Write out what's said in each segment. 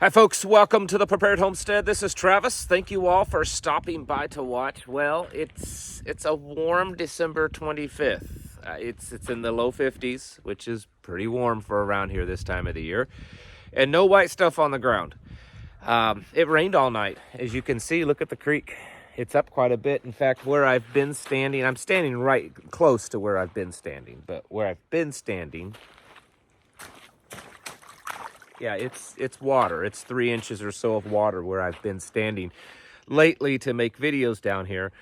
Hi folks, welcome to the Prepared Homestead. This is Travis. Thank you all for stopping by to watch. Well, it's a warm December 25th. It's in the low 50s, which is pretty warm for around here this time of the year. And no white stuff on the ground. It rained all night. As you can see, look at the creek. It's up quite a bit. In fact, where I've been standing, I'm standing right close to where I've been standing, but where I've been standing, yeah, it's water. It's 3 inches or so of water where I've been standing lately to make videos down here.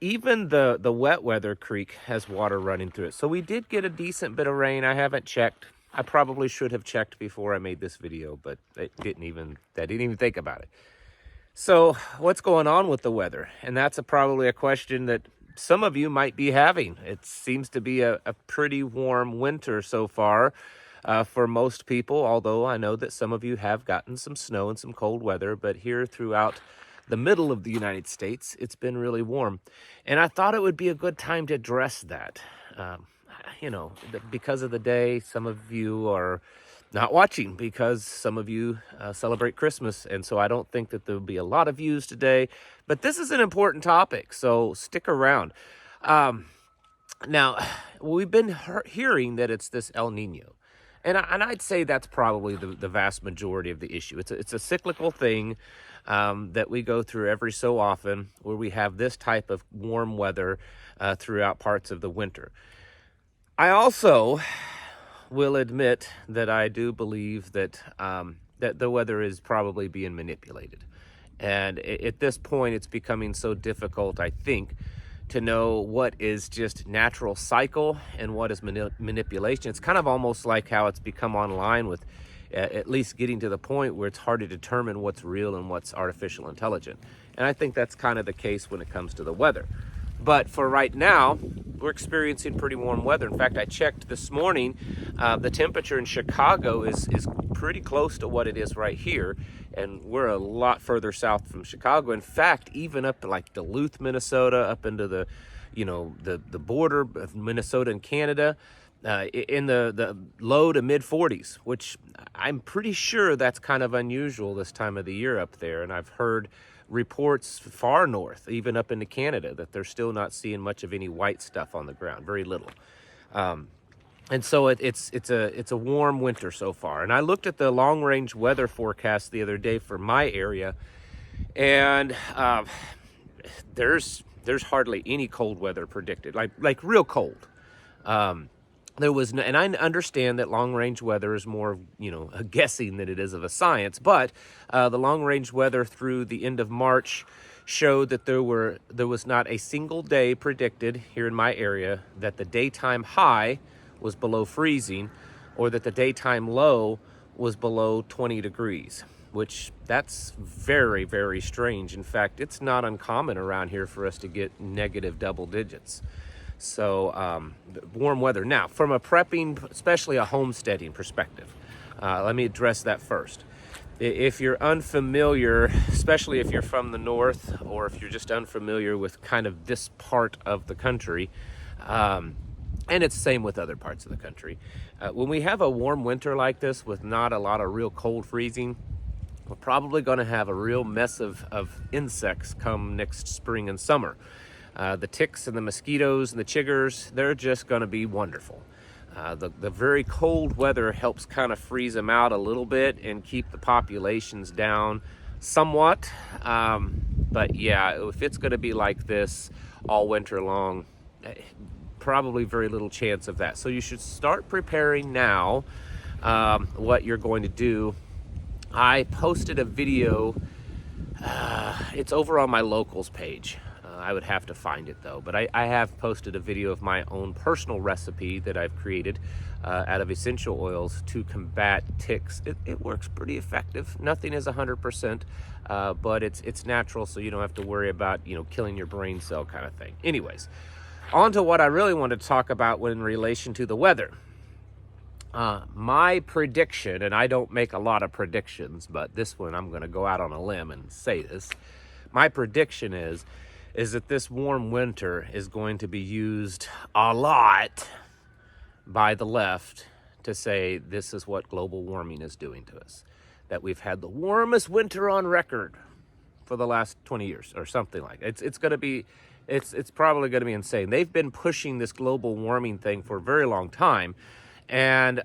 Even the wet weather creek has water running through it. So we did get a decent bit of rain. I haven't checked. I probably should have checked before I made this video, but I didn't even think about it. So what's going on with the weather? And that's probably a question that some of you might be having. It seems to be a pretty warm winter so far. For most people, although I know that some of you have gotten some snow and some cold weather, but here throughout the middle of the United States, it's been really warm. And I thought it would be a good time to address that. Because of the day, some of you are not watching because some of you celebrate Christmas. And so I don't think that there'll be a lot of views today, but this is an important topic, so stick around. Now, we've been hearing that it's this El Nino. And I'd say that's probably the vast majority of the issue. It's a cyclical thing that we go through every so often, where we have this type of warm weather throughout parts of the winter. I also will admit that I do believe that that the weather is probably being manipulated. And at this point, it's becoming so difficult, I think, to know what is just natural cycle and what is manipulation. It's kind of almost like how it's become online with at least getting to the point where it's hard to determine what's real and what's artificial intelligence. And I think that's kind of the case when it comes to the weather. But for right now, we're experiencing pretty warm weather. In fact, I checked this morning, the temperature in Chicago is pretty close to what it is right here. And we're a lot further south from Chicago. In fact, even up to like Duluth, Minnesota, up into the border of Minnesota and Canada, in the low to mid 40s, which I'm pretty sure that's kind of unusual this time of the year up there. And I've heard reports far north, even up into Canada, that they're still not seeing much of any white stuff on the ground, very little. And so it's a warm winter so far. And I looked at the long range weather forecast the other day for my area, and there's hardly any cold weather predicted, like real cold. There was no, and I understand that long range weather is more, a guessing than it is of a science, but the long range weather through the end of March showed that there was not a single day predicted here in my area that the daytime high was below freezing or that the daytime low was below 20 degrees, which that's very, very strange. In fact, it's not uncommon around here for us to get negative double digits. So warm weather. Now, from a prepping, especially a homesteading perspective, let me address that first. If you're unfamiliar, especially if you're from the north or if you're just unfamiliar with kind of this part of the country, and it's the same with other parts of the country, when we have a warm winter like this with not a lot of real cold freezing, we're probably going to have a real mess of insects come next spring and summer. The ticks and the mosquitoes and the chiggers, they're just going to be wonderful. The very cold weather helps kind of freeze them out a little bit and keep the populations down somewhat. But yeah, if it's going to be like this all winter long, probably very little chance of that. So you should start preparing now what you're going to do. I posted a video. It's over on my locals page. I would have to find it though, but I have posted a video of my own personal recipe that I've created out of essential oils to combat ticks. It works pretty effective. Nothing is 100%, but it's natural, so you don't have to worry about killing your brain cell kind of thing. Anyways, on to what I really want to talk about in relation to the weather. My prediction, and I don't make a lot of predictions, but this one I'm going to go out on a limb and say this. My prediction is that this warm winter is going to be used a lot by the left to say this is what global warming is doing to us. that we've had the warmest winter on record for the last 20 years or something like that. It's going to be, it's probably going to be insane. They've been pushing this global warming thing for a very long time. And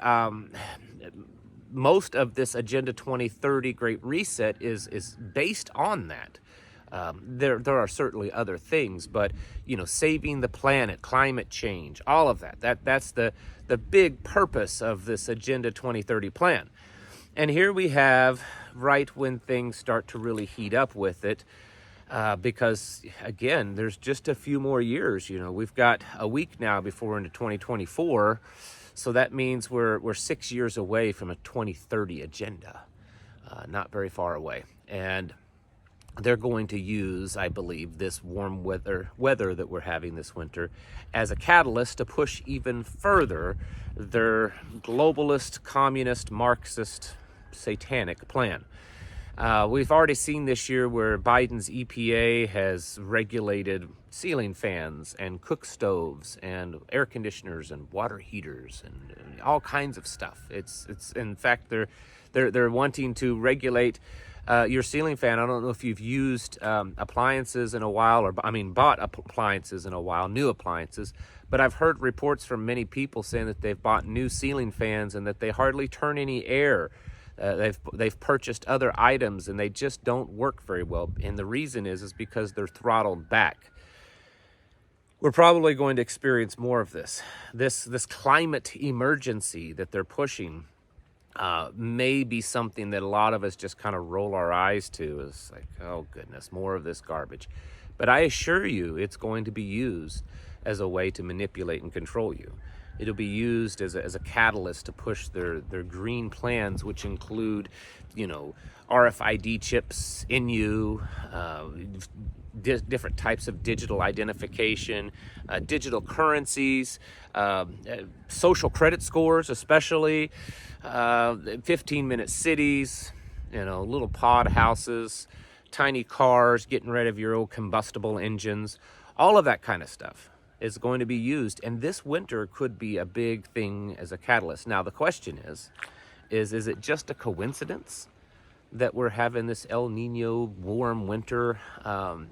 most of this Agenda 2030 Great Reset is based on that. There are certainly other things, but saving the planet, climate change, all of that's the big purpose of this Agenda 2030 plan. And here we have, right when things start to really heat up with it, because again, there's just a few more years. We've got a week now before we're into 2024, so that means we're 6 years away from a 2030 agenda, not very far away. And they're going to use, I believe, this warm weather that we're having this winter as a catalyst to push even further their globalist, communist, Marxist, satanic plan. We've already seen this year where Biden's EPA has regulated ceiling fans and cook stoves and air conditioners and water heaters and all kinds of stuff. It's in fact they're wanting to regulate your ceiling fan. I don't know if you've used appliances in a while, or bought appliances in a while, new appliances, but I've heard reports from many people saying that they've bought new ceiling fans and that they hardly turn any air. They've purchased other items and they just don't work very well, and the reason is because they're throttled back. We're probably going to experience more of this climate emergency that they're pushing. May be something that a lot of us just kind of roll our eyes to. It's like, oh goodness, more of this garbage. But I assure you, it's going to be used as a way to manipulate and control you. It'll be used as a catalyst to push their green plans, which include, RFID chips in you, different types of digital identification, digital currencies, social credit scores, especially 15-minute cities, little pod houses, tiny cars, getting rid of your old combustible engines, all of that kind of stuff is going to be used. And this winter could be a big thing as a catalyst. Now, the question is it just a coincidence that we're having this El Nino warm winter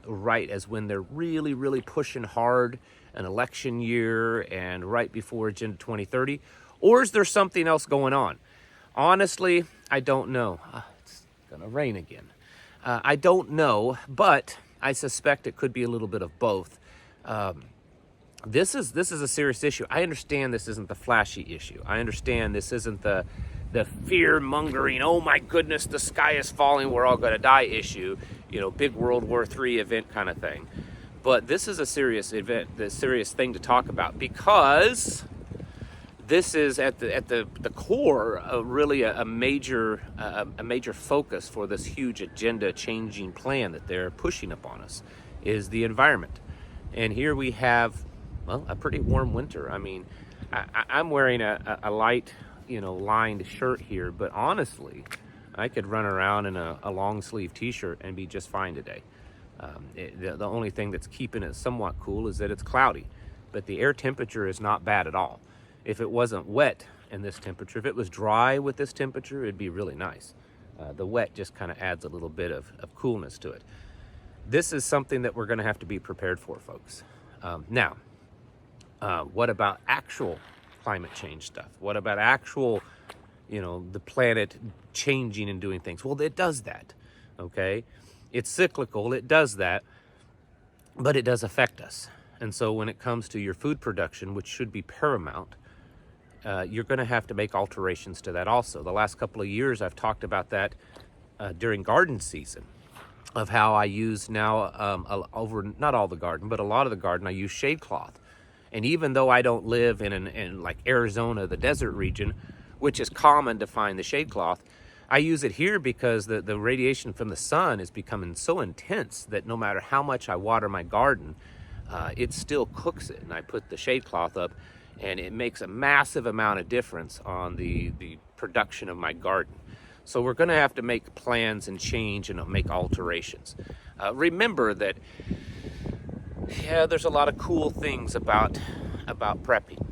right as when they're really, really pushing hard an election year and right before Agenda 2030? Or is there something else going on? Honestly, I don't know. It's going to rain again. I don't know, but I suspect it could be a little bit of both. This is a serious issue. I understand this isn't the flashy issue. I understand this isn't the fear-mongering, oh my goodness, the sky is falling, we're all going to die issue, big World War III event kind of thing. But this is a serious event, the serious thing to talk about, because this is at the core of really a major focus for this huge agenda-changing plan that they're pushing upon us, is the environment. And here we have, a pretty warm winter. I'm wearing a light, lined shirt here, but honestly, I could run around in a long sleeve t-shirt and be just fine today. The only thing that's keeping it somewhat cool is that it's cloudy, but the air temperature is not bad at all. If it wasn't wet in this temperature, if it was dry with this temperature, it'd be really nice. The wet just kind of adds a little bit of coolness to it. This is something that we're going to have to be prepared for, folks. Now, what about actual climate change stuff? What about actual, the planet changing and doing things? Well, it does that, okay? It's cyclical, it does that, but it does affect us. And so when it comes to your food production, which should be paramount, you're going to have to make alterations to that also. The last couple of years, I've talked about that during garden season, of how I use now over, not all the garden, but a lot of the garden, I use shade cloth. And even though I don't live in like Arizona, the desert region, which is common to find the shade cloth, I use it here because the radiation from the sun is becoming so intense that no matter how much I water my garden, it still cooks it. And I put the shade cloth up, and it makes a massive amount of difference on the production of my garden. So we're going to have to make plans and change and make alterations. Remember that, there's a lot of cool things about prepping,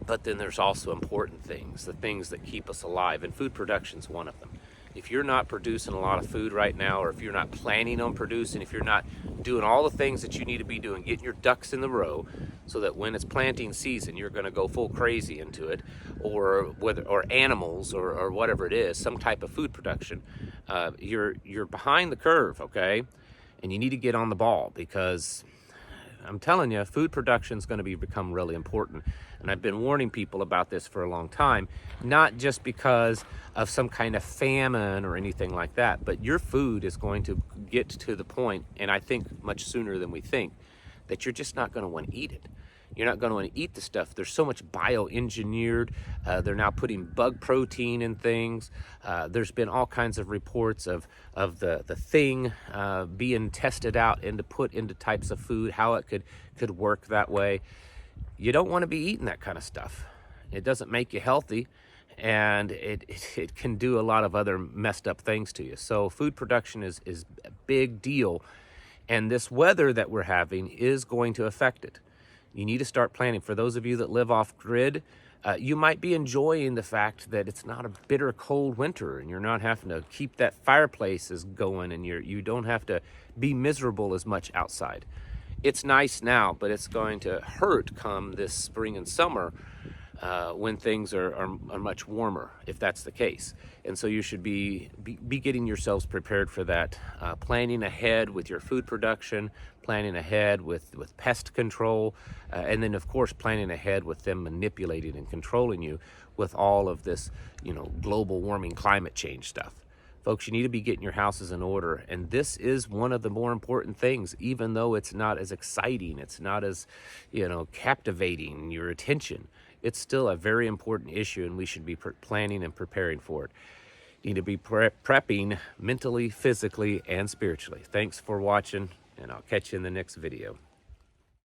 but then there's also important things, the things that keep us alive, and food production is one of them. If you're not producing a lot of food right now, or if you're not planning on producing, if you're not doing all the things that you need to be doing, getting your ducks in the row so that when it's planting season, you're going to go full crazy into it, or animals or whatever it is, some type of food production, you're behind the curve, okay? And you need to get on the ball, because I'm telling you, food production is going to become really important. And I've been warning people about this for a long time, not just because of some kind of famine or anything like that, but your food is going to get to the point, and I think much sooner than we think, that you're just not going to want to eat it. You're not going to want to eat the stuff. There's so much bioengineered. They're now putting bug protein in things. There's been all kinds of reports of the thing being tested out and to put into types of food, how it could work that way. You don't want to be eating that kind of stuff. It doesn't make you healthy, and it can do a lot of other messed up things to you. So food production is a big deal, and this weather that we're having is going to affect it. You need to start planning. For those of you that live off grid, you might be enjoying the fact that it's not a bitter cold winter, and you're not having to keep that fireplaces going, and you don't have to be miserable as much outside. It's nice now, but it's going to hurt come this spring and summer when things are much warmer, if that's the case. And so you should be getting yourselves prepared for that, planning ahead with your food production, planning ahead with pest control, and then of course planning ahead with them manipulating and controlling you with all of this, global warming, climate change stuff. Folks, you need to be getting your houses in order, and this is one of the more important things, even though it's not as exciting, it's not as, captivating your attention. It's still a very important issue, and we should be planning and preparing for it. You need to be prepping mentally, physically, and spiritually. Thanks for watching, and I'll catch you in the next video.